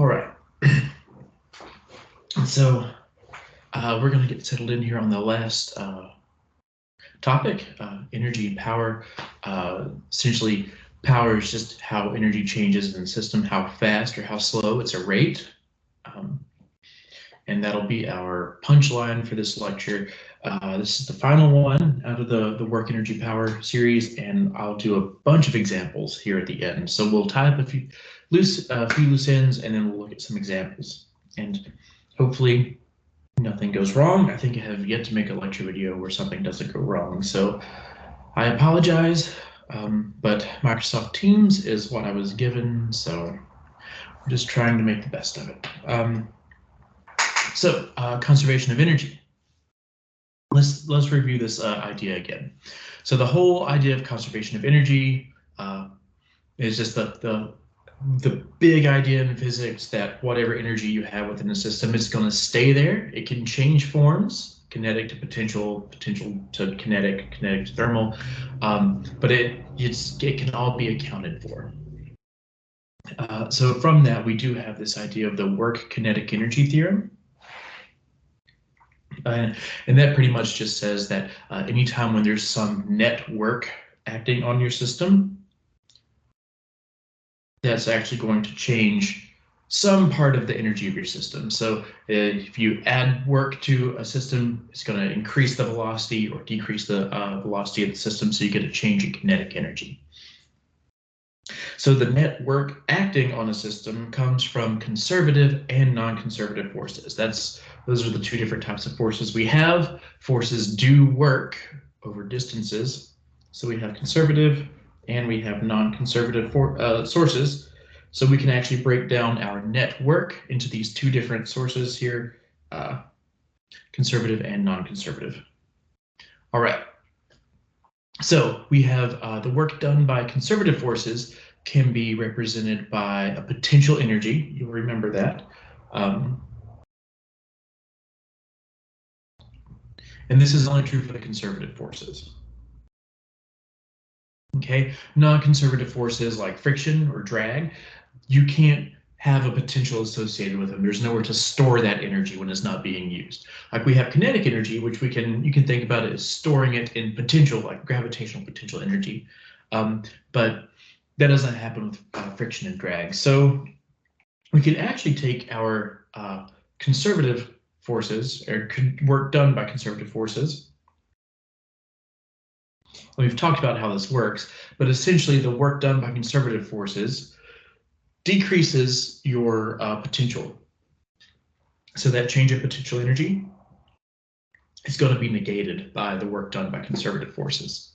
All right. So we're going to get settled in here on the last topic, energy and power. Essentially, power is just how energy changes in the system, how fast or how slow. It's a rate. And that'll be our punchline for this lecture. This is the final one out of the work energy power series, and I'll do a bunch of examples here at the end. So we'll tie up a few loose ends, and then we'll look at some examples. And hopefully nothing goes wrong. I think I have yet to make a lecture video where something doesn't go wrong. So I apologize, but Microsoft Teams is what I was given, so we're just trying to make the best of it. So conservation of energy. Let's review this idea again. So the whole idea of conservation of energy is just the big idea in physics that whatever energy you have within the system is going to stay there. It can change forms, kinetic to potential, potential to kinetic, kinetic to thermal, but it can all be accounted for. So from that, we do have this idea of the work kinetic energy theorem. And that pretty much just says that anytime when there's some net work acting on your system, that's actually going to change some part of the energy of your system. So if you add work to a system, it's going to increase the velocity or decrease the velocity of the system, so you get a change in kinetic energy. So the net work acting on a system comes from conservative and non-conservative forces. Those are the two different types of forces we have. Forces do work over distances. So we have conservative and we have non-conservative sources. So we can actually break down our net work into these two different sources here, conservative and non-conservative. All right. So we have the work done by conservative forces can be represented by a potential energy. You'll remember that. And this is only true for the conservative forces. Okay, non-conservative forces like friction or drag, you can't have a potential associated with them. There's nowhere to store that energy when it's not being used. Like we have kinetic energy, which you can think about it as storing it in potential, like gravitational potential energy. But that doesn't happen with friction and drag. So we can actually take our conservative forces, or work done by conservative forces. We've talked about how this works, but essentially the work done by conservative forces decreases your potential. So that change of potential energy is going to be negated by the work done by conservative forces.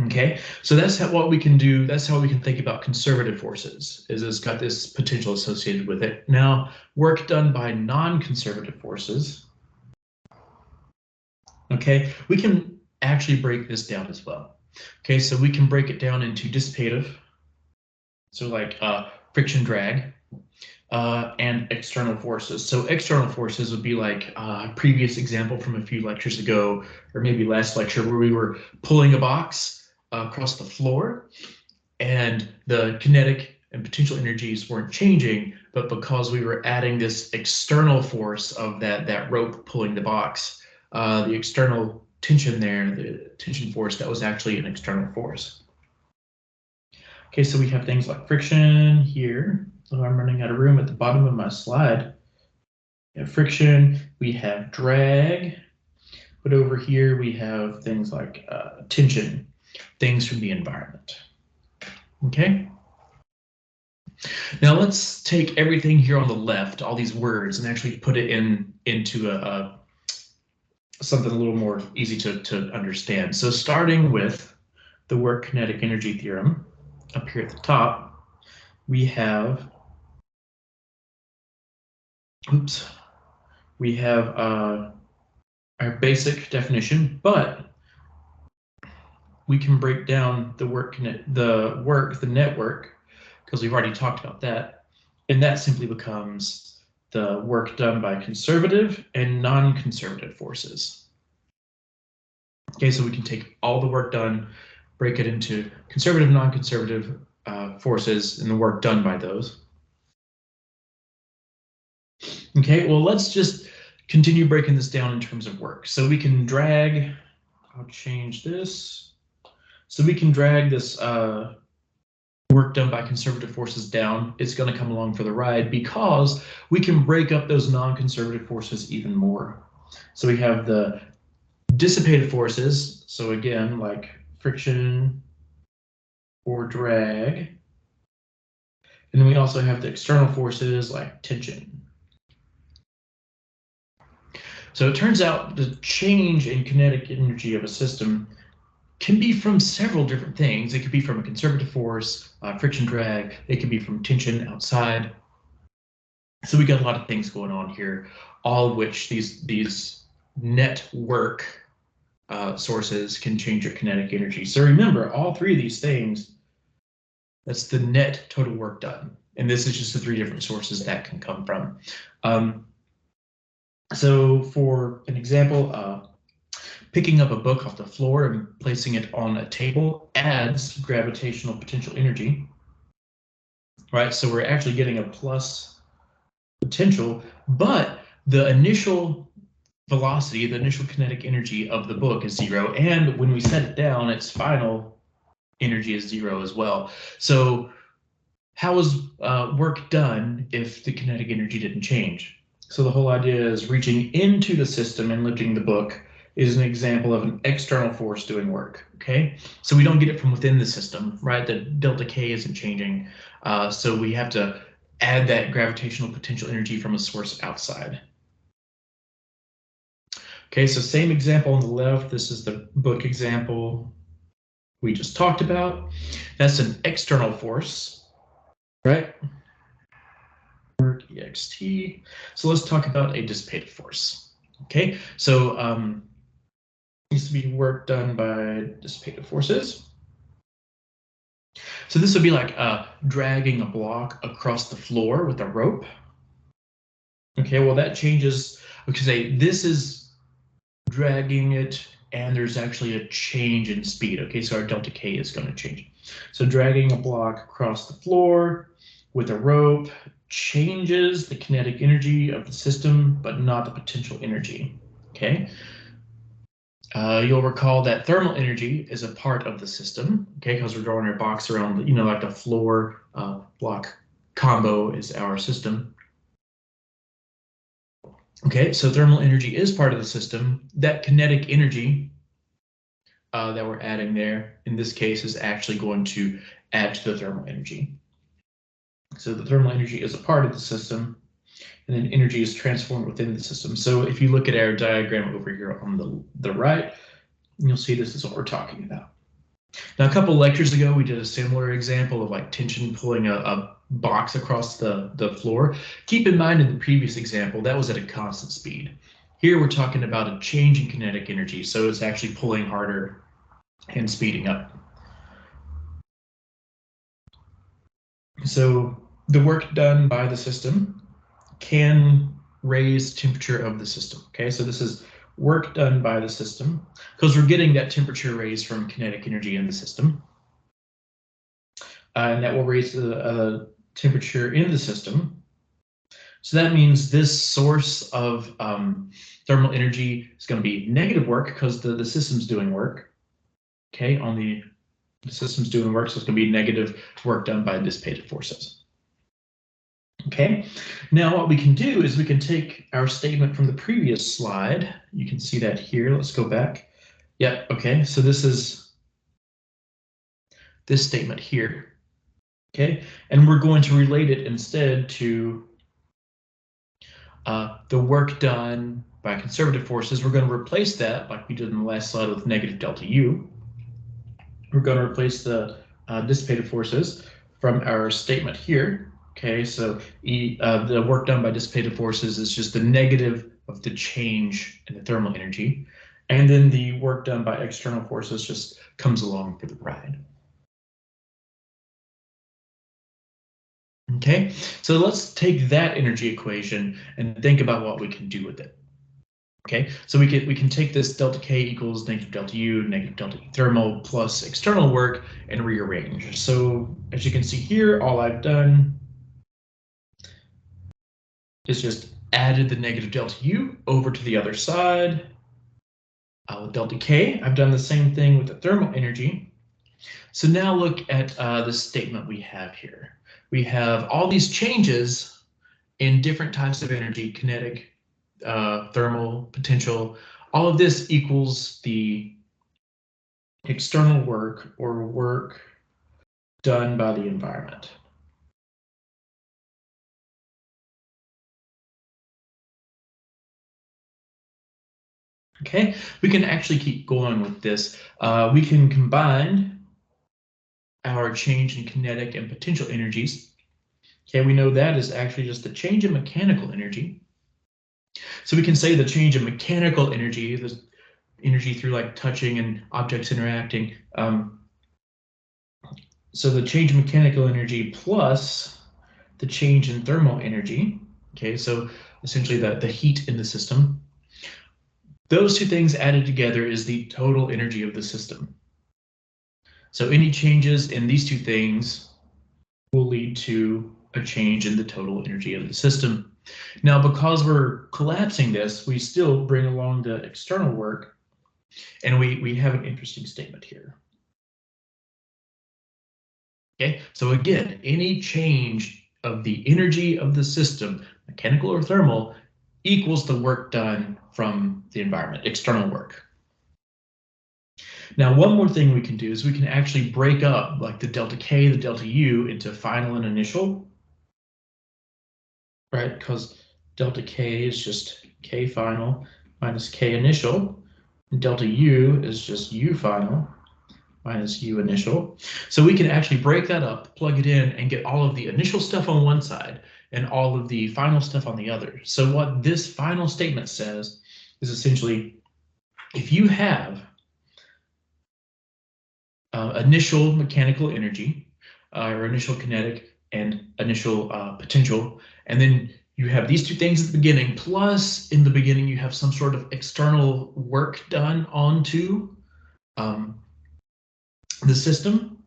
Okay, so that's what we can do. That's how we can think about conservative forces, is it's got this potential associated with it. Now, work done by non-conservative forces, okay, we can actually break this down as well. Okay, so we can break it down into dissipative, so like friction drag, and external forces. So external forces would be like a previous example from a few lectures ago, or maybe last lecture, where we were pulling a box across the floor, and the kinetic and potential energies weren't changing, but because we were adding this external force of that rope pulling the box, the external tension there, the tension force, that was actually an external force. Okay, so we have things like friction here. So I'm running out of room at the bottom of my slide. We have friction, we have drag, but over here we have things like tension, things from the environment. Okay. Now let's take everything here on the left, all these words, and actually put it into something a little more easy to understand. So starting with the work kinetic energy theorem up here at the top, we have our basic definition, but we can break down the network, because we've already talked about that, and that simply becomes the work done by conservative and non-conservative forces. Okay, so we can take all the work done, break it into conservative, non-conservative forces, and the work done by those. Okay, well, let's just continue breaking this down in terms of work. So we can drag, I'll change this. So we can drag this work done by conservative forces down. It's going to come along for the ride because we can break up those non-conservative forces even more. So we have the dissipated forces. So again, like friction or drag. And then we also have the external forces like tension. So it turns out the change in kinetic energy of a system can be from several different things. It could be from a conservative force, friction drag. It could be from tension outside. So we got a lot of things going on here, all of which these net work sources can change your kinetic energy. So remember, all three of these things, that's the net total work done. And this is just the three different sources that can come from. So for an example, picking up a book off the floor and placing it on a table adds gravitational potential energy, right? So we're actually getting a plus potential, but the initial velocity, the initial kinetic energy of the book is 0. And when we set it down, its final energy is 0 as well. So how is work done if the kinetic energy didn't change? So the whole idea is reaching into the system and lifting the book is an example of an external force doing work, okay? So we don't get it from within the system, right? The delta K isn't changing. So we have to add that gravitational potential energy from a source outside. Okay, so same example on the left. This is the book example we just talked about. That's an external force, right? D.8.3. So let's talk about a dissipative force. Okay, so needs to be work done by dissipative forces. So this would be like dragging a block across the floor with a rope. Okay, well that changes because this is dragging it and there's actually a change in speed. Okay, so our delta K is going to change. So dragging a block across the floor with a rope changes the kinetic energy of the system, but not the potential energy. Okay. You'll recall that thermal energy is a part of the system, okay, because we're drawing our box around, like the floor block combo is our system. Okay, so thermal energy is part of the system. That kinetic energy that we're adding there, in this case, is actually going to add to the thermal energy. So the thermal energy is a part of the system, and then energy is transformed within the system. So if you look at our diagram over here on the right, you'll see this is what we're talking about. Now, a couple lectures ago, we did a similar example of like tension pulling a box across the floor. Keep in mind in the previous example, that was at a constant speed. Here, we're talking about a change in kinetic energy, so it's actually pulling harder and speeding up. So the work done by the system can raise temperature of the system. Okay, so this is work done by the system because we're getting that temperature raise from kinetic energy in the system. And that will raise the temperature in the system. So that means this source of thermal energy is going to be negative work because the system's doing work. Okay, on the system's doing work, so it's going to be negative work done by dissipated forces. Okay, now what we can do is we can take our statement from the previous slide. You can see that here. Let's go back. Yep, okay, so this is this statement here. Okay, and we're going to relate it instead to the work done by conservative forces. We're going to replace that, like we did in the last slide, with negative delta U. We're going to replace the dissipated forces from our statement here. Okay, so the work done by dissipated forces is just the negative of the change in the thermal energy. And then the work done by external forces just comes along for the ride. Okay, so let's take that energy equation and think about what we can do with it. Okay, so we can take this delta K equals negative delta U, negative delta E thermal plus external work and rearrange. So as you can see here, all I've done is just added the negative delta U over to the other side. With delta K, I've done the same thing with the thermal energy. So now look at the statement we have here. We have all these changes in different types of energy, kinetic, thermal, potential. All of this equals the external work or work done by the environment. Okay, we can actually keep going with this. We can combine our change in kinetic and potential energies. Okay, we know that is actually just the change in mechanical energy. So we can say the change in mechanical energy, the energy through like touching and objects interacting. So the change in mechanical energy plus the change in thermal energy. Okay, so essentially the heat in the system. Those two things added together is the total energy of the system. So any changes in these two things will lead to a change in the total energy of the system. Now, because we're collapsing this, we still bring along the external work, and we have an interesting statement here. Okay, so again, any change of the energy of the system, mechanical or thermal, equals the work done from the environment, external work. Now, one more thing we can do is we can actually break up like the delta K, the delta U into final and initial, right? Because delta K is just K final minus K initial, and delta U is just U final minus U initial. So we can actually break that up, plug it in, and get all of the initial stuff on one side and all of the final stuff on the other. So what this final statement says is essentially, if you have initial mechanical energy, or initial kinetic and initial potential, and then you have these two things at the beginning, plus in the beginning you have some sort of external work done onto the system,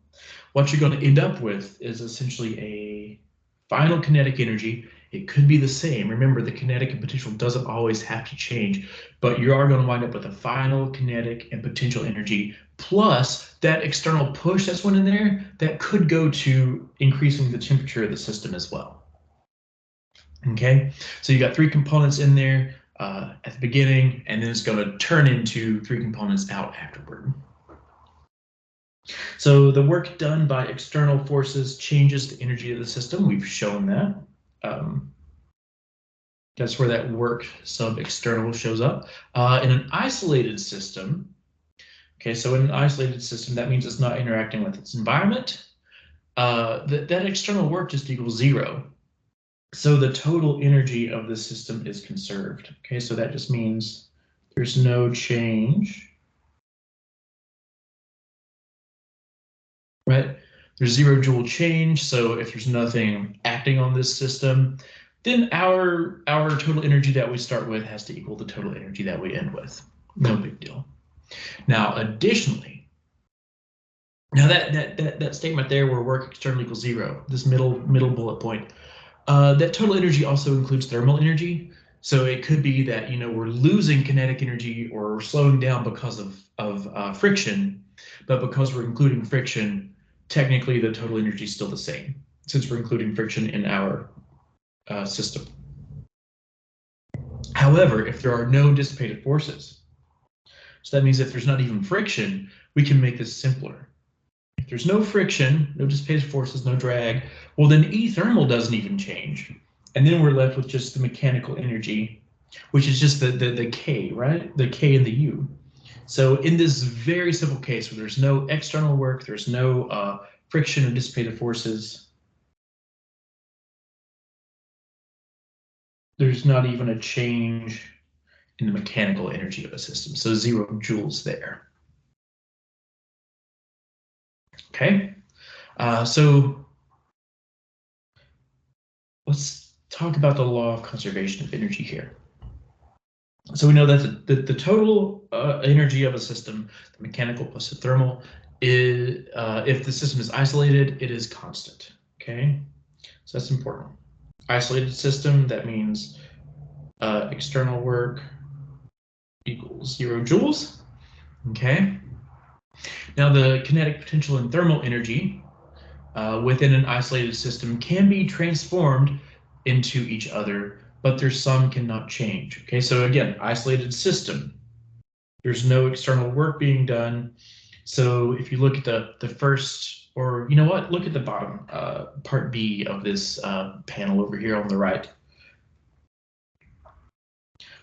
what you're going to end up with is essentially a final kinetic energy. It could be the same. Remember, the kinetic and potential doesn't always have to change, but you are going to wind up with a final kinetic and potential energy plus that external push that's went in there that could go to increasing the temperature of the system as well. Okay, so you got three components in there at the beginning, and then it's going to turn into three components out afterward. So the work done by external forces changes the energy of the system. We've shown that. That's where that work sub-external shows up. In an isolated system, okay, so in an isolated system, that means it's not interacting with its environment. That external work just equals 0. So the total energy of the system is conserved. Okay, so that just means there's no change. Right? There's 0 joule change, so if there's nothing acting on this system, then our total energy that we start with has to equal the total energy that we end with. No big deal. Now, additionally, now that statement there where work external equals 0, this middle bullet point, that total energy also includes thermal energy. So it could be that we're losing kinetic energy or we're slowing down because of friction, but because we're including friction, technically the total energy is still the same since we're including friction in our system. However, if there are no dissipated forces, so that means if there's not even friction, we can make this simpler. If there's no friction, no dissipated forces, no drag, well then E thermal doesn't even change. And then we're left with just the mechanical energy, which is just the K, right? The K and the U. So in this very simple case where there's no external work, there's no friction or dissipated forces, there's not even a change in the mechanical energy of a system. So 0 joules there. Okay, so let's talk about the law of conservation of energy here. So we know that the total energy of a system, the mechanical plus the thermal, is if the system is isolated, it is constant. Okay, so that's important. Isolated system, that means external work equals 0 joules. Okay. Now the kinetic potential and thermal energy within an isolated system can be transformed into each other, but their sum cannot change. Okay, so again, isolated system. There's no external work being done. So if you look at the first, or you know what, look at the bottom, part B of this panel over here on the right.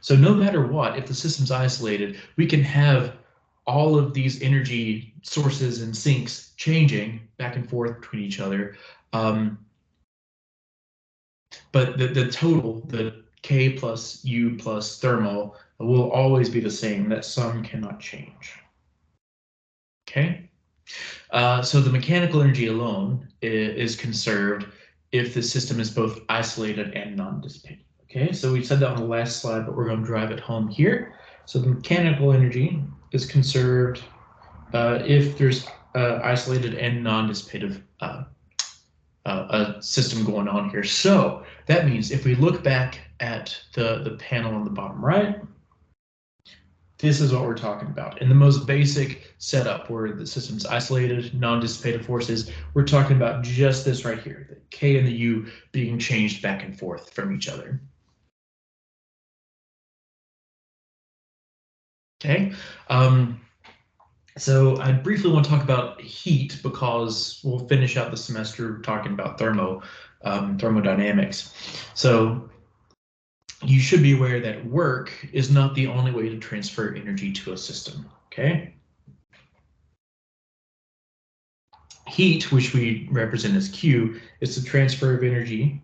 So no matter what, if the system's isolated, we can have all of these energy sources and sinks changing back and forth between each other. But the total, the K plus U plus thermal, will always be the same. That sum cannot change. Okay? So the mechanical energy alone is conserved if the system is both isolated and non-dissipating. Okay, so we said that on the last slide, but we're going to drive it home here. So the mechanical energy is conserved if there's isolated and non-dissipative a system going on here. So that means if we look back at the panel on the bottom right, this is what we're talking about. In the most basic setup where the system's isolated, non-dissipative forces, we're talking about just this right here, the K and the U being changed back and forth from each other. Okay. So I briefly want to talk about heat because we'll finish out the semester talking about thermodynamics. So you should be aware that work is not the only way to transfer energy to a system, okay? Heat, which we represent as Q, is the transfer of energy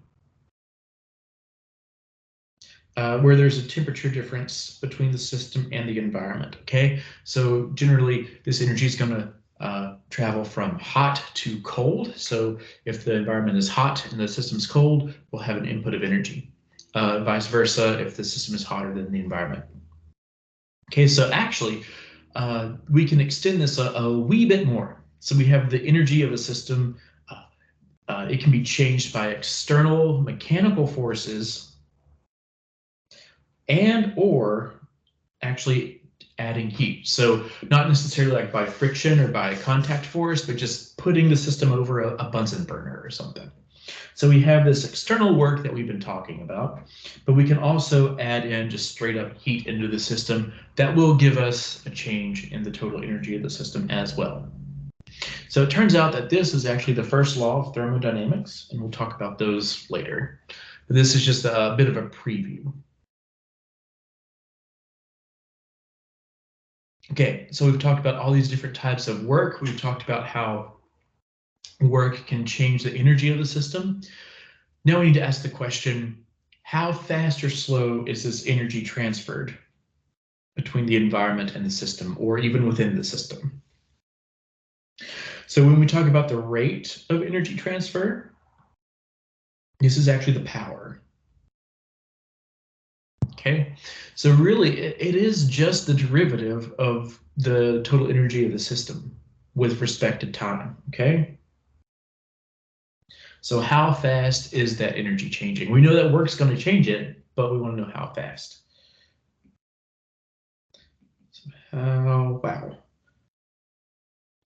where there's a temperature difference between the system and the environment, okay? So generally, this energy is going to travel from hot to cold. So if the environment is hot and the system's cold, we'll have an input of energy. Vice versa, if the system is hotter than the environment. Okay, so actually, we can extend this a wee bit more. So we have the energy of a system. It can be changed by external mechanical forces and or actually adding heat. So not necessarily like by friction or by contact force, but just putting the system over a Bunsen burner or something. So we have this external work that we've been talking about, but we can also add in just straight up heat into the system that will give us a change in the total energy of the system as well. So it turns out that this is actually the first law of thermodynamics, and we'll talk about those later. But this is just a bit of a preview. Okay, so we've talked about all these different types of work. We've talked about how work can change the energy of the system. Now we need to ask the question, how fast or slow is this energy transferred between the environment and the system, or even within the system? So when we talk about the rate of energy transfer, this is actually the power. Okay, so really it is just the derivative of the total energy of the system with respect to time, okay? So how fast is that energy changing? We know that work's going to change it, but we want to know how fast. So how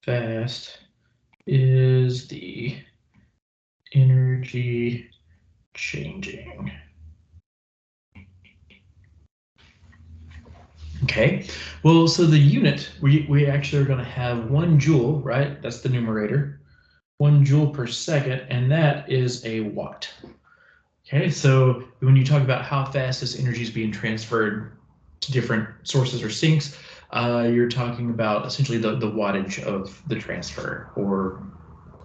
fast is the energy changing? Okay, well, so the unit, we actually are going to have 1 joule, right? That's the numerator. 1 joule per second, and that is a watt. Okay, so when you talk about how fast this energy is being transferred to different sources or sinks, you're talking about essentially the wattage of the transfer, or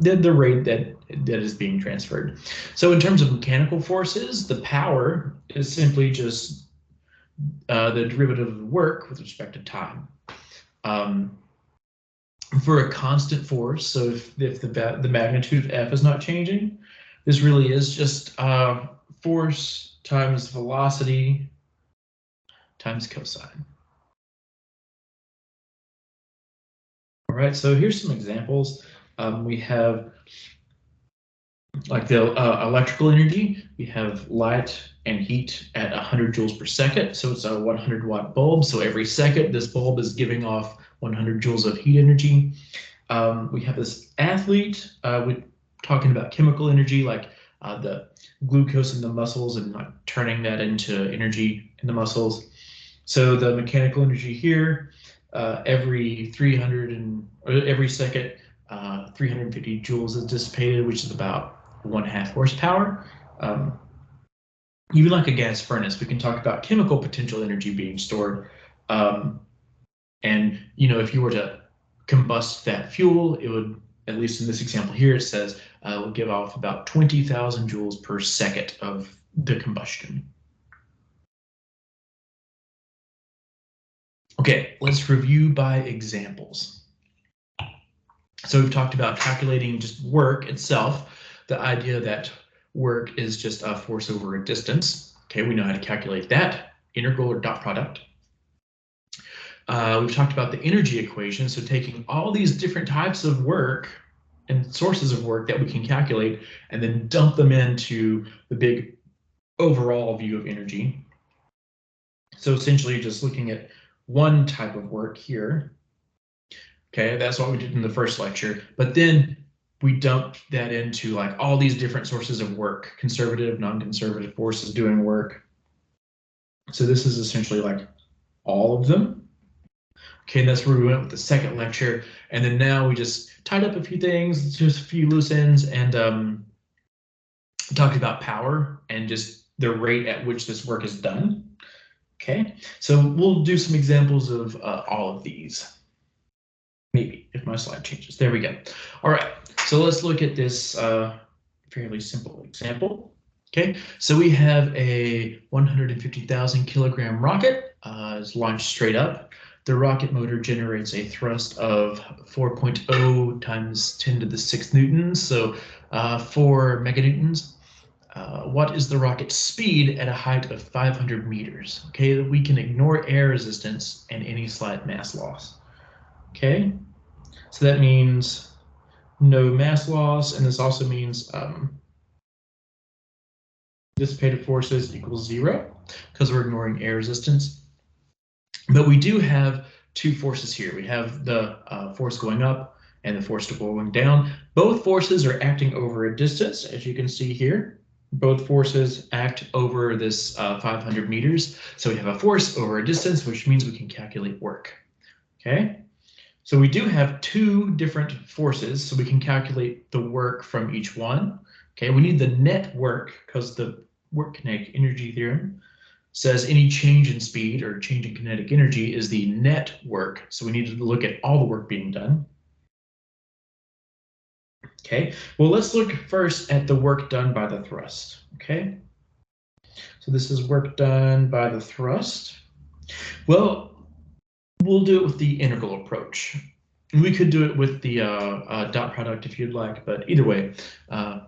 the rate that is being transferred. So in terms of mechanical forces, the power is simply just the derivative of the work with respect to time. For a constant force, so if the magnitude of F is not changing, this really is just force times velocity times cosine. All right, so here's some examples. We have Like the electrical energy, we have light and heat at 100 joules per second. So it's a 100-watt bulb. So every second, this bulb is giving off 100 joules of heat energy. We have this athlete with talking about chemical energy, like the glucose in the muscles and like turning that into energy in the muscles. So the mechanical energy here, every second, 350 joules is dissipated, which is about 1/2 horsepower. Um, Even like a gas furnace, we can talk about chemical potential energy being stored. And if you were to combust that fuel, it would, at least in this example here, it says will give off about 20,000 joules per second of the combustion. Okay, let's review by examples. So we've talked about calculating just work itself, the idea that work is just a force over a distance. Okay, we know how to calculate that, integral or dot product. We've talked about the energy equation, so taking all these different types of work and sources of work that we can calculate and then dump them into the big overall view of energy. So essentially just looking at one type of work here. Okay, that's what we did in the first lecture. But then we dumped that into like all these different sources of work, conservative, non-conservative forces doing work. So this is essentially like all of them. Okay, and that's where we went with the second lecture. And then now we just tied up a few things, just a few loose ends, and talked about power and just the rate at which this work is done. Okay, so we'll do some examples of all of these. Maybe, if my slide changes. There we go. All right, so let's look at this fairly simple example. Okay, so we have a 150,000 kilogram rocket. It's launched straight up. The rocket motor generates a thrust of 4.0 times 10 to the 6th newtons, so 4 meganewtons. What is the rocket's speed at a height of 500 meters? Okay, we can ignore air resistance and any slight mass loss. Okay, so that means no mass loss, and this also means dissipative forces equals 0 because we're ignoring air resistance. But we do have two forces here. We have the force going up and the force going down. Both forces are acting over a distance, as you can see here. Both forces act over this 500 meters. So we have a force over a distance, which means we can calculate work. Okay. So we do have two different forces, so we can calculate the work from each one. Okay, we need the net work because the work kinetic energy theorem says any change in speed or change in kinetic energy is the net work. So we need to look at all the work being done. Okay, well, let's look first at the work done by the thrust. Okay, so this is work done by the thrust. Well, we'll do it with the integral approach. We could do it with the dot product if you'd like, but either way,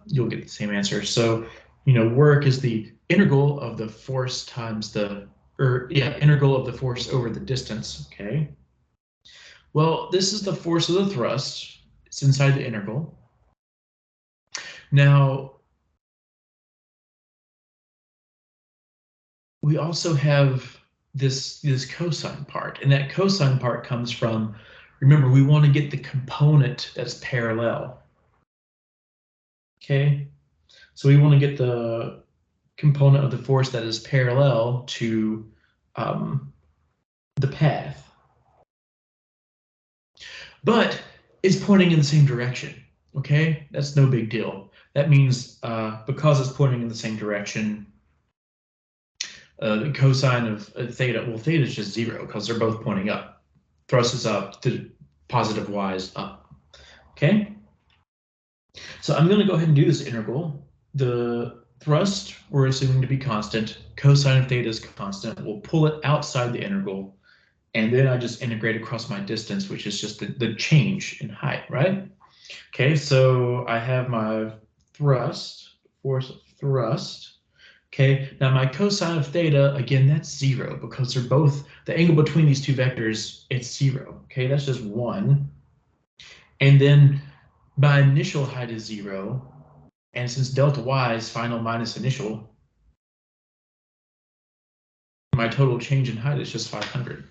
you'll get the same answer. So, work is the integral of the force times integral of the force over the distance, okay? Well, this is the force of the thrust. It's inside the integral. Now, we also have this cosine part, and that cosine part comes from, remember, we want to get the component that's parallel. Okay, so we want to get the component of the force that is parallel to the path, but it's pointing in the same direction. Okay, that's no big deal. That means because it's pointing in the same direction, the cosine of theta, well, theta is just 0 because they're both pointing up. Thrust is up, the positive y is up. Okay, so I'm going to go ahead and do this integral. The thrust we're assuming to be constant. Cosine of theta is constant. We'll pull it outside the integral, and then I just integrate across my distance, which is just the change in height, right? Okay, so I have my thrust, force of thrust. Okay, now my cosine of theta, again, that's 0 because they're both, the angle between these two vectors, it's 0. Okay, that's just 1. And then my initial height is 0. And since delta y is final minus initial, my total change in height is just 500.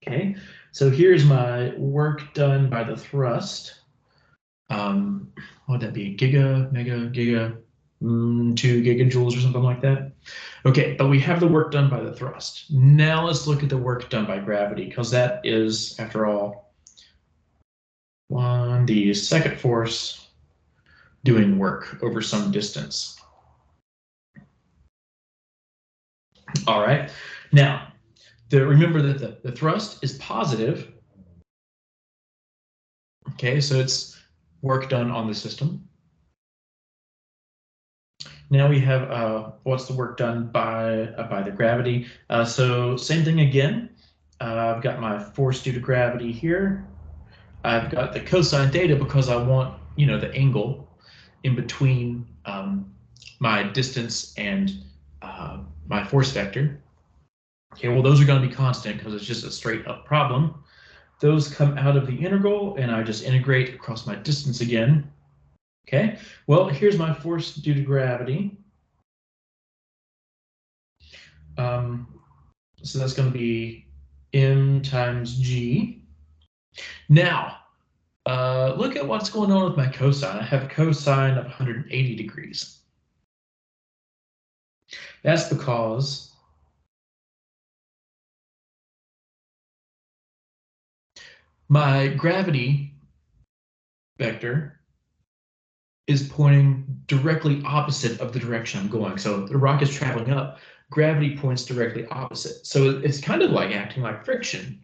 Okay, so here's my work done by the thrust. What would that be? Giga, mega, giga, 2 gigajoules or something like that. Okay, but we have the work done by the thrust. Now let's look at the work done by gravity, because that is, after all, the second force doing work over some distance. All right, now remember that the thrust is positive. Okay, so it's work done on the system. Now we have what's the work done by the gravity. So same thing again. I've got my force due to gravity here. I've got the cosine theta because I want, the angle in between my distance and my force vector. Okay, well, those are going to be constant because it's just a straight up problem. Those come out of the integral, and I just integrate across my distance again. Okay, well, here's my force due to gravity. So that's going to be m times g. Now, look at what's going on with my cosine. I have a cosine of 180 degrees. That's because my gravity vector is pointing directly opposite of the direction I'm going. So the rock is traveling up, gravity points directly opposite. So it's kind of like acting like friction.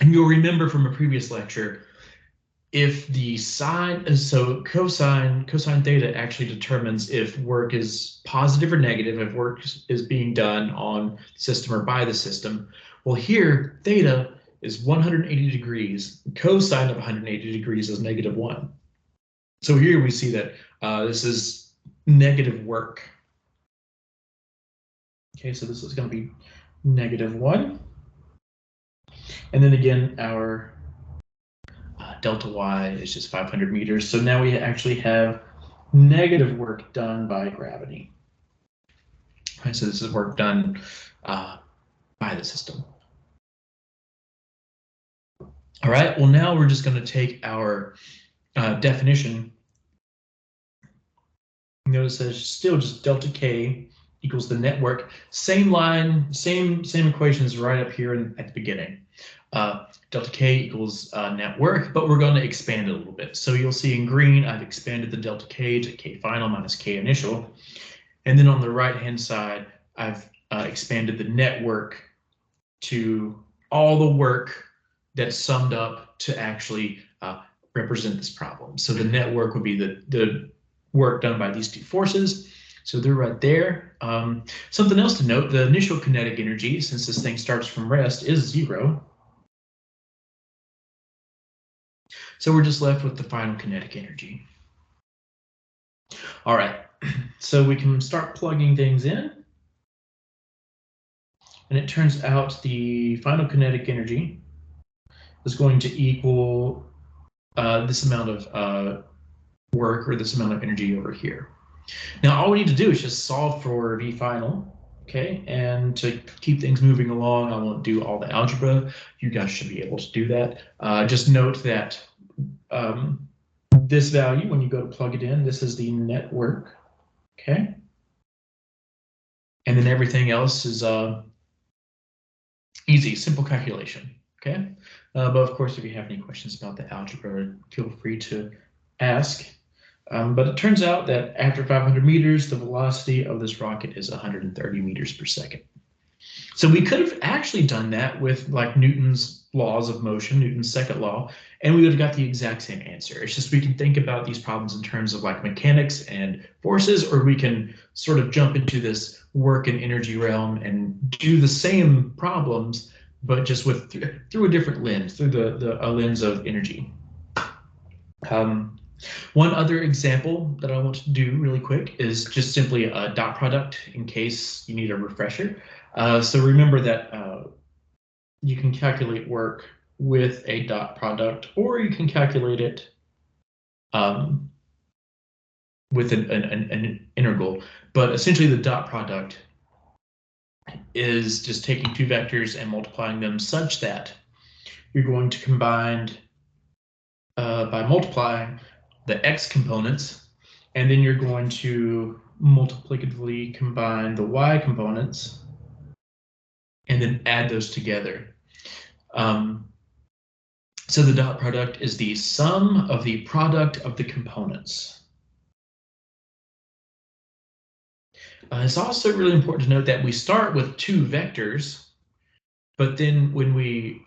And you'll remember from a previous lecture, if the sine, so cosine theta actually determines if work is positive or negative, if work is being done on the system or by the system. Well, here theta is 180 degrees. Cosine of 180 degrees is -1. So here we see that this is negative work. Okay, so this is going to be -1. And then again, our delta y is just 500 meters. So now we actually have negative work done by gravity. Okay, so this is work done by the system. All right, well, now we're just going to take our definition. Notice there's still just delta k equals the network. Same line, same equations right up here at the beginning. Delta k equals network, but we're going to expand it a little bit. So you'll see in green, I've expanded the delta k to k final minus k initial. And then on the right-hand side, I've expanded the network to all the work that's summed up to actually represent this problem. So the network would be the work done by these two forces. So they're right there. Something else to note, the initial kinetic energy, since this thing starts from rest, is 0. So we're just left with the final kinetic energy. All right, so we can start plugging things in. And it turns out the final kinetic energy is going to equal this amount of work, or this amount of energy over here. Now all we need to do is just solve for V final, okay? And to keep things moving along, I won't do all the algebra. You guys should be able to do that. Just note that this value, when you go to plug it in, this is the network, okay? And then everything else is easy, simple calculation, okay? But of course, if you have any questions about the algebra, feel free to ask. But it turns out that after 500 meters, the velocity of this rocket is 130 meters per second. So we could have actually done that with like Newton's laws of motion, Newton's second law, and we would have got the exact same answer. It's just we can think about these problems in terms of like mechanics and forces, or we can sort of jump into this work and energy realm and do the same problems, but just with through a different lens, through a lens of energy. One other example that I want to do really quick is just simply a dot product in case you need a refresher. So remember that you can calculate work with a dot product, or you can calculate it with an integral. But essentially the dot product is just taking two vectors and multiplying them such that you're going to combine by multiplying the x components, and then you're going to multiplicatively combine the y components and then add those together. So the dot product is the sum of the product of the components. It's also really important to note that we start with two vectors, but then when we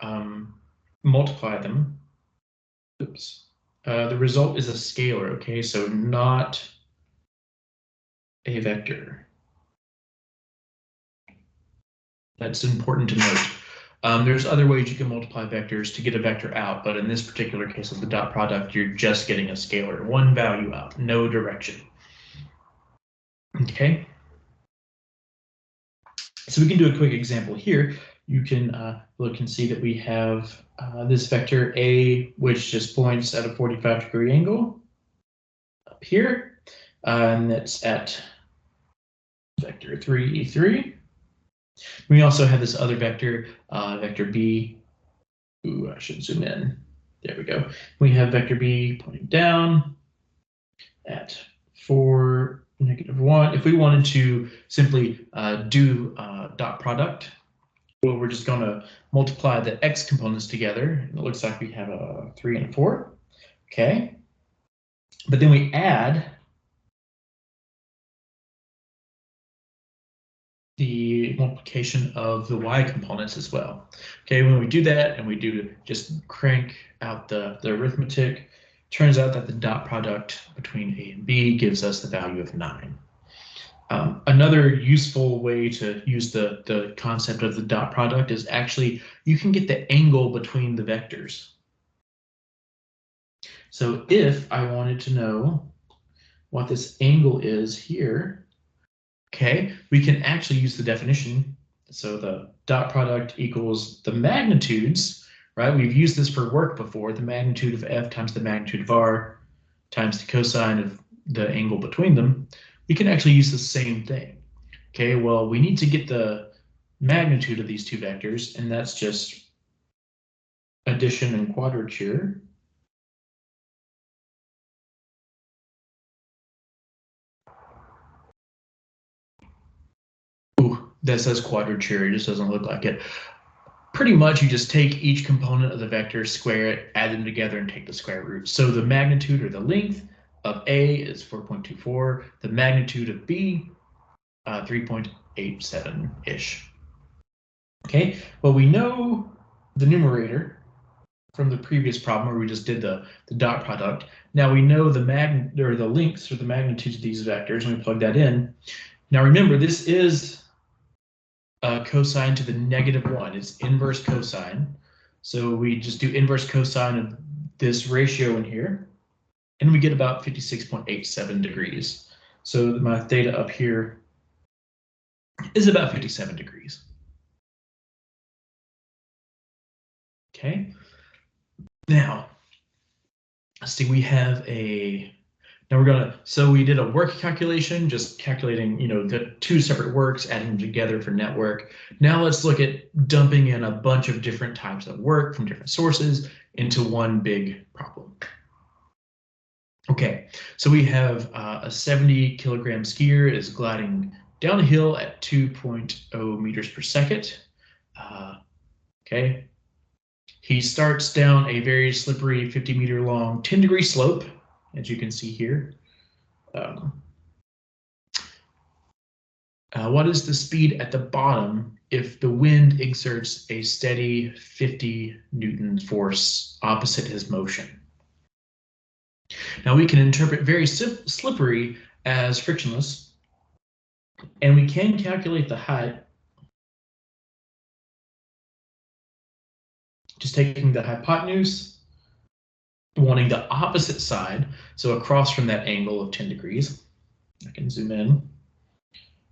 multiply them, the result is a scalar, okay? So not a vector. That's important to note. There's other ways you can multiply vectors to get a vector out, but in this particular case of the dot product, you're just getting a scalar, one value out, no direction. Okay. So we can do a quick example here. You can look and see that we have this vector A, which just points at a 45-degree angle up here, and that's at vector 3, 3. We also have this other vector, vector B. Ooh, I should zoom in. There we go. We have vector B pointing down at 4, -1. If we wanted to simply do dot product, well, we're just going to multiply the x components together. It looks like we have a 3 and a 4. Okay. But then we add the multiplication of the y components as well. Okay, when we do that and we do just crank out the arithmetic, turns out that the dot product between A and B gives us the value of 9. Another useful way to use the concept of the dot product is actually you can get the angle between the vectors. So if I wanted to know what this angle is here, okay, we can actually use the definition. So the dot product equals the magnitudes, right? We've used this for work before, the magnitude of f times the magnitude of r times the cosine of the angle between them. We can actually use the same thing. Okay, well, we need to get the magnitude of these two vectors, and that's just addition and quadrature. Ooh, that says quadrature, it just doesn't look like it. Pretty much you just take each component of the vector, square it, add them together, and take the square root. So the magnitude or the length of A is 4.24, the magnitude of B, 3.87-ish. Okay, well, we know the numerator from the previous problem where we just did the dot product. Now we know the the lengths or the magnitudes of these vectors, and we plug that in. Now remember, this is cosine to the -1. It's inverse cosine. So we just do inverse cosine of this ratio in here, and we get about 56.87 degrees. So my theta up here is about 57 degrees. Okay. Now, let's see, we have so we did a work calculation, just calculating, the two separate works, adding them together for network. Now let's look at dumping in a bunch of different types of work from different sources into one big problem. Okay, so we have a 70-kilogram skier is gliding down a hill at 2.0 meters per second. Okay, he starts down a very slippery 50-meter long 10-degree slope, as you can see here. What is the speed at the bottom if the wind exerts a steady 50-Newton force opposite his motion? Now we can interpret very slippery as frictionless, and we can calculate the height just taking the hypotenuse, wanting the opposite side, so across from that angle of 10 degrees. I can zoom in,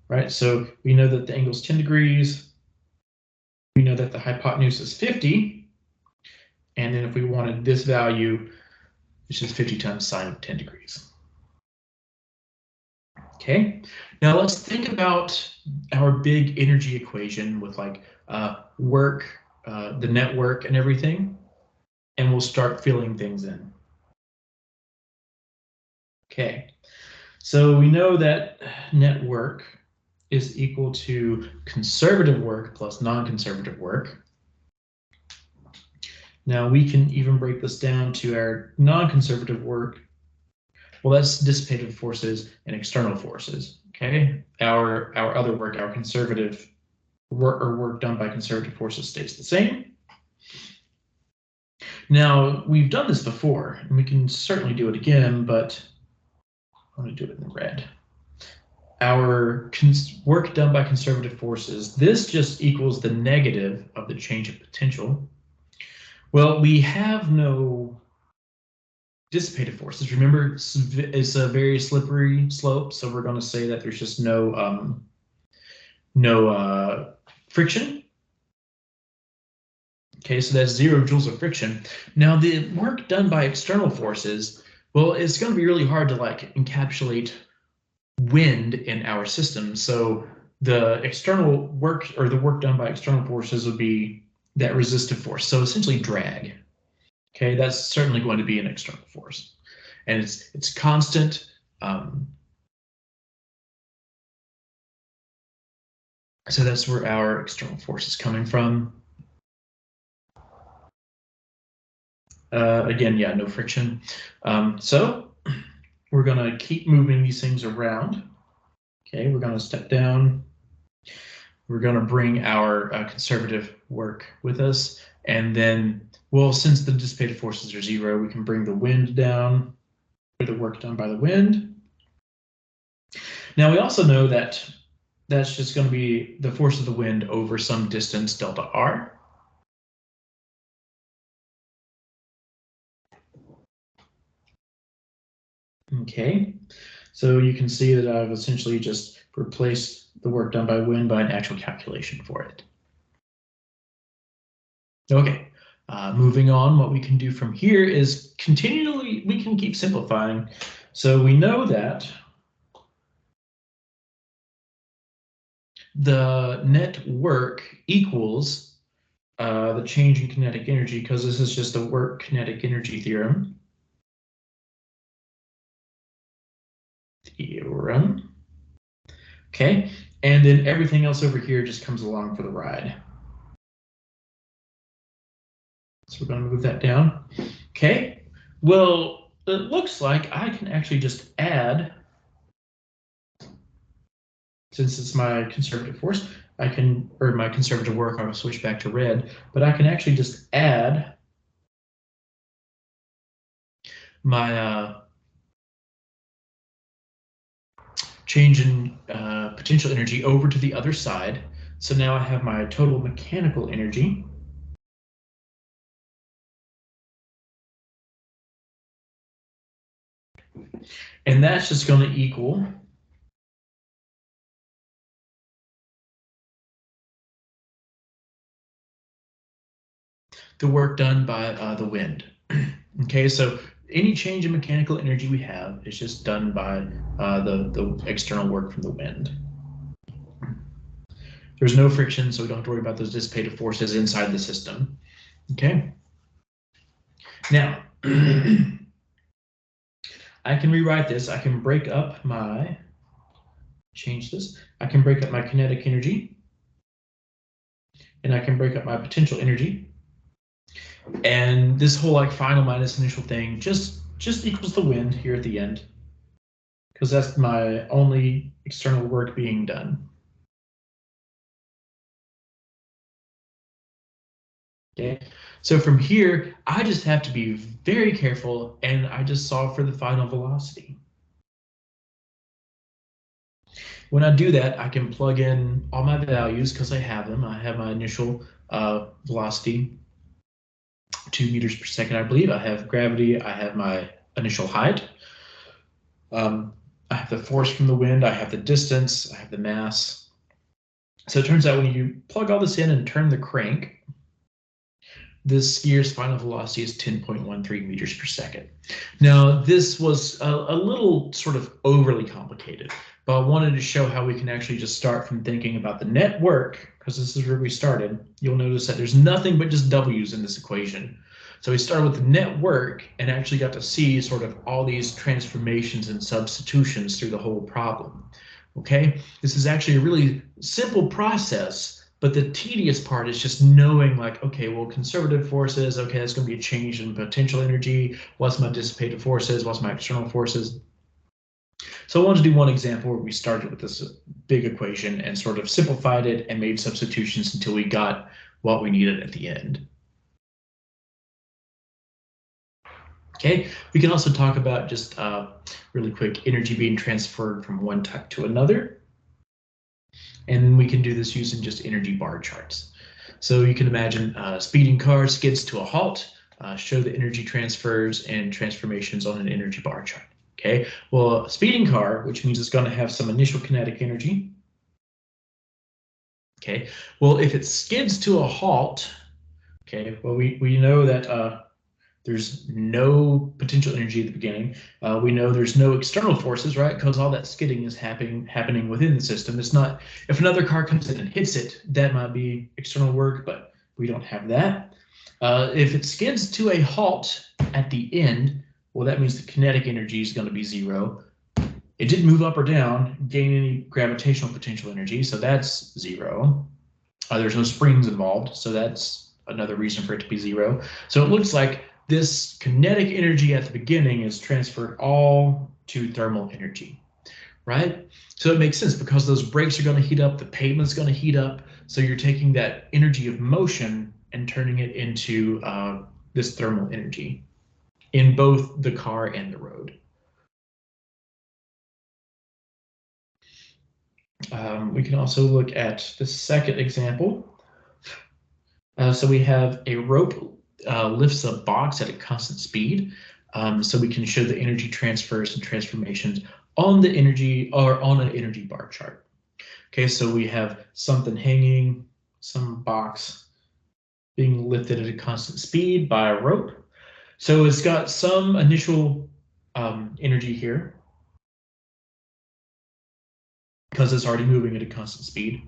right? So we know that the angle is 10 degrees. We know that the hypotenuse is 50. And then if we wanted this value, it's just 50 times sine of 10 degrees. Okay, now let's think about our big energy equation with like work, the network and everything, and we'll start filling things in. Okay, so we know that network is equal to conservative work plus non-conservative work. Now we can even break this down to our non-conservative work. Well, that's dissipative forces and external forces. Okay, our other work, our conservative work or work done by conservative forces stays the same. Now we've done this before, and we can certainly do it again, but I'm going to do it in red. Our work done by conservative forces, this just equals the negative of the change of potential. Well, we have no dissipative forces. Remember, it's a very slippery slope, so we're going to say that there's just no friction. Okay, so that's 0 joules of friction. Now the work done by external forces, well, it's going to be really hard to like encapsulate wind in our system. So the external work or the work done by external forces would be that resistive force. So essentially drag. Okay, that's certainly going to be an external force, and it's constant. So that's where our external force is coming from. Again, yeah, no friction. So we're going to keep moving these things around. Okay, we're going to step down. We're going to bring our conservative work with us. And then, well, since the dissipated forces are 0, we can bring the wind down, or the work done by the wind. Now, we also know that that's just going to be the force of the wind over some distance, delta R. Okay, so you can see that I've essentially just replaced the work done by wind by an actual calculation for it. Okay, moving on, what we can do from here is continually, we can keep simplifying. So we know that the net work equals the change in kinetic energy, because this is just a work kinetic energy theorem. Okay, and then everything else over here just comes along for the ride. So we're going to move that down. Okay, well, it looks like I can actually just add, since it's my conservative force, I can, or my conservative work, I'll switch back to red, but I can actually just add my change in potential energy over to the other side. So now I have my total mechanical energy. And that's just going to equal the work done by the wind. Okay, so any change in mechanical energy we have is just done by the external work from the wind. There's no friction, so we don't have to worry about those dissipative forces inside the system. Okay. Now, I can rewrite this. I can break up my, change this. I can break up my kinetic energy, and I can break up my potential energy. And this whole like final minus initial thing just equals the wind here at the end, because that's my only external work being done. Okay, so from here, I just have to be very careful, and I just solve for the final velocity. When I do that, I can plug in all my values because I have them. I have my initial velocity, 2 meters per second, I believe. I have gravity. I have my initial height. I have the force from the wind. I have the distance. I have the mass. So it turns out when you plug all this in and turn the crank, this skier's final velocity is 10.13 meters per second. Now, this was a little sort of overly complicated, but I wanted to show how we can actually just start from thinking about the net work, because this is where we started. You'll notice that there's nothing but just W's in this equation. So we started with the net work and actually got to see sort of all these transformations and substitutions through the whole problem. Okay, this is actually a really simple process. But the tedious part is just knowing, like, okay, well, conservative forces, okay, that's going to be a change in potential energy. What's my dissipative forces? What's my external forces? So I wanted to do one example where we started with this big equation and sort of simplified it and made substitutions until we got what we needed at the end. Okay, we can also talk about just really quick energy being transferred from one type to another. And we can do this using just energy bar charts. So you can imagine a speeding car skids to a halt, show the energy transfers and transformations on an energy bar chart. Okay, well, a speeding car, which means it's going to have some initial kinetic energy. Okay, well, if it skids to a halt, okay, well, we know that there's no potential energy at the beginning. We know there's no external forces, right? Because all that skidding is happening within the system. It's not, if another car comes in and hits it, that might be external work, but we don't have that. If it skids to a halt at the end, well, that means the kinetic energy is going to be 0. It didn't move up or down, gain any gravitational potential energy, so that's 0. There's no springs involved, so that's another reason for it to be 0. So it looks like this kinetic energy at the beginning is transferred all to thermal energy, right? So it makes sense because those brakes are going to heat up, the pavement's going to heat up. So you're taking that energy of motion and turning it into this thermal energy in both the car and the road. We can also look at the second example. So we have a rope lifts a box at a constant speed. So we can show the energy transfers and transformations on the energy or on an energy bar chart. Okay, so we have something hanging, some box being lifted at a constant speed by a rope. So it's got some initial energy here because it's already moving at a constant speed.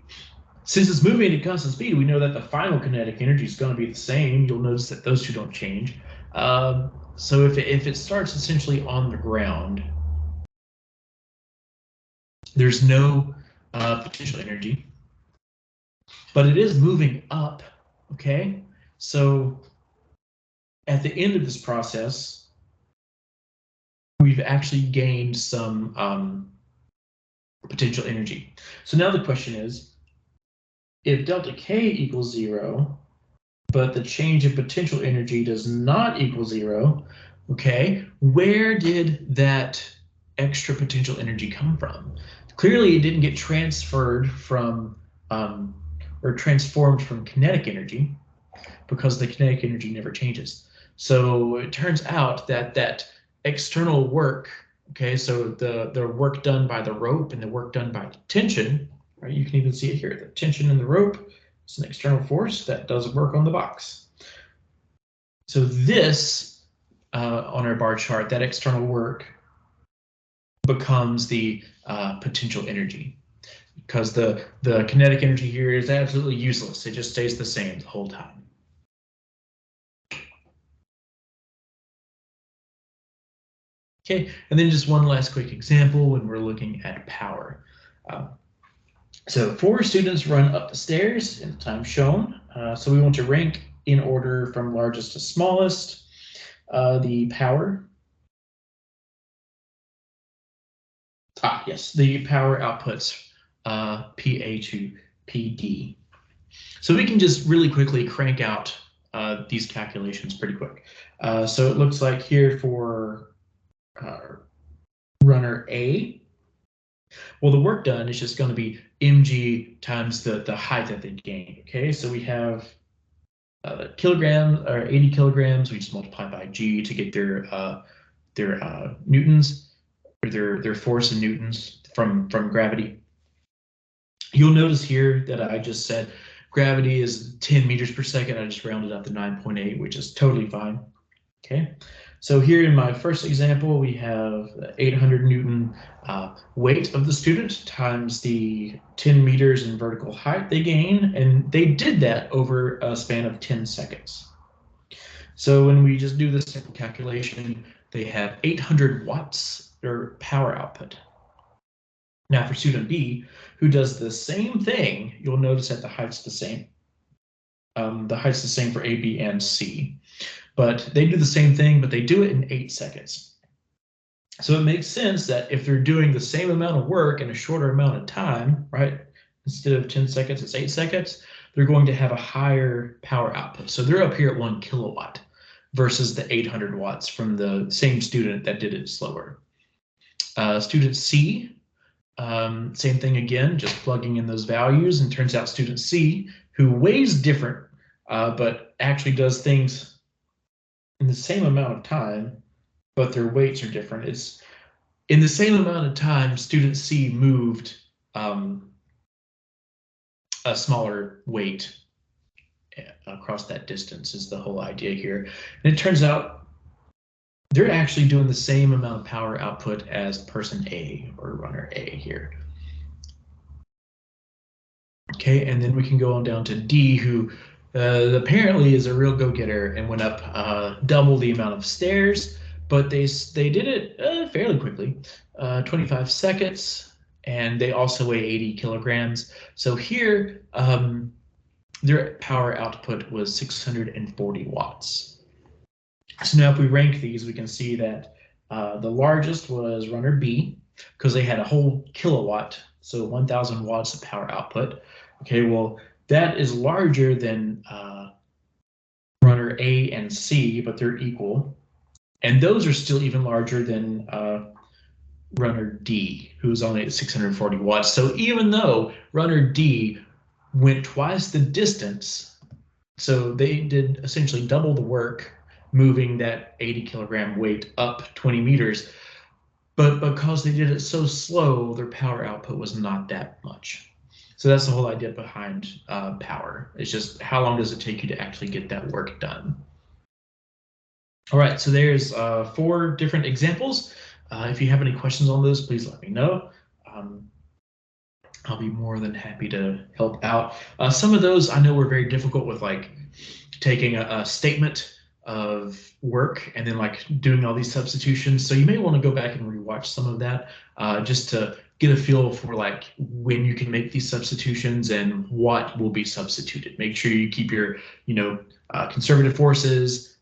Since it's moving at a constant speed, we know that the final kinetic energy is going to be the same. You'll notice that those two don't change. So if it starts essentially on the ground, there's no potential energy, but it is moving up, okay? So at the end of this process, we've actually gained some potential energy. So now the question is, if delta K equals 0, but the change in potential energy does not equal 0, okay, where did that extra potential energy come from? Clearly, it didn't get transferred from or transformed from kinetic energy because the kinetic energy never changes. So it turns out that that external work, okay, so the work done by the rope and the work done by the tension, right? You can even see it here. The tension in the rope is an external force that does work on the box. So this, on our bar chart, that external work becomes the potential energy, because the kinetic energy here is absolutely useless. It just stays the same the whole time. Okay, and then just one last quick example when we're looking at power. So 4 students run up the stairs in the time shown. So we want to rank in order from largest to smallest the power. Yes, the power outputs PA to PD. So we can just really quickly crank out these calculations pretty quick. So it looks like here for runner A, well, the work done is just going to be mg times the height that they gained. Okay, so we have kilograms or 80 kilograms. We just multiply by g to get their newtons, or their force in newtons from gravity. You'll notice here that I just said Gravity is 10 meters per second. I just rounded up to 9.8, which is totally fine. Okay, so here in my first example, we have 800 Newton weight of the student times the 10 meters in vertical height they gain, and they did that over a span of 10 seconds. So when we just do this simple calculation, they have 800 watts their power output. Now for student B, who does the same thing, you'll notice that the height's the same. The height's the same for A, B, and C. But they do the same thing, but they do it in 8 seconds. So it makes sense that if they're doing the same amount of work in a shorter amount of time, right? Instead of 10 seconds, it's 8 seconds, they're going to have a higher power output. So they're up here at 1 kilowatt versus the 800 watts from the same student that did it slower. Student C, same thing again, just plugging in those values, and turns out student C, who weighs different, but actually does things in the same amount of time, but their weights are different. It's in the same amount of time, student C moved a smaller weight across that distance is the whole idea here. And it turns out they're actually doing the same amount of power output as person A or runner A here. Okay, and then we can go on down to D, who apparently is a real go-getter and went up double the amount of stairs, but they did it fairly quickly, 25 seconds, and they also weigh 80 kilograms. So here, their power output was 640 watts. So now if we rank these, we can see that the largest was runner B, because they had a whole kilowatt, so 1,000 watts of power output. Okay, well, that is larger than runner A and C, but they're equal. And those are still even larger than runner D, who's only at 640 watts. So even though runner D went twice the distance, so they did essentially double the work, moving that 80 kilogram weight up 20 meters, but because they did it so slow, their power output was not that much. So that's the whole idea behind power. It's just how long does it take you to actually get that work done? All right, so there's 4 different examples. If you have any questions on those, please let me know. I'll be more than happy to help out. Some of those I know were very difficult with, like taking a statement of work and then like doing all these substitutions. So you may want to go back and rewatch some of that just to get a feel for like when you can make these substitutions and what will be substituted. Make sure you keep your, conservative forces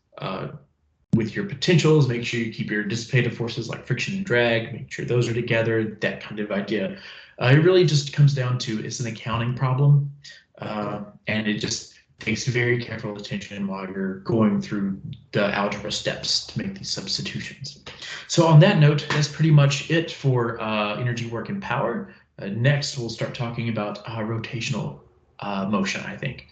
with your potentials. Make sure you keep your dissipative forces like friction and drag. Make sure those are together, that kind of idea. It really just comes down to it's an accounting problem, and it just takes very careful attention while you're going through the algebra steps to make these substitutions. So on that note, that's pretty much it for energy, work, and power. Next, we'll start talking about rotational motion, I think.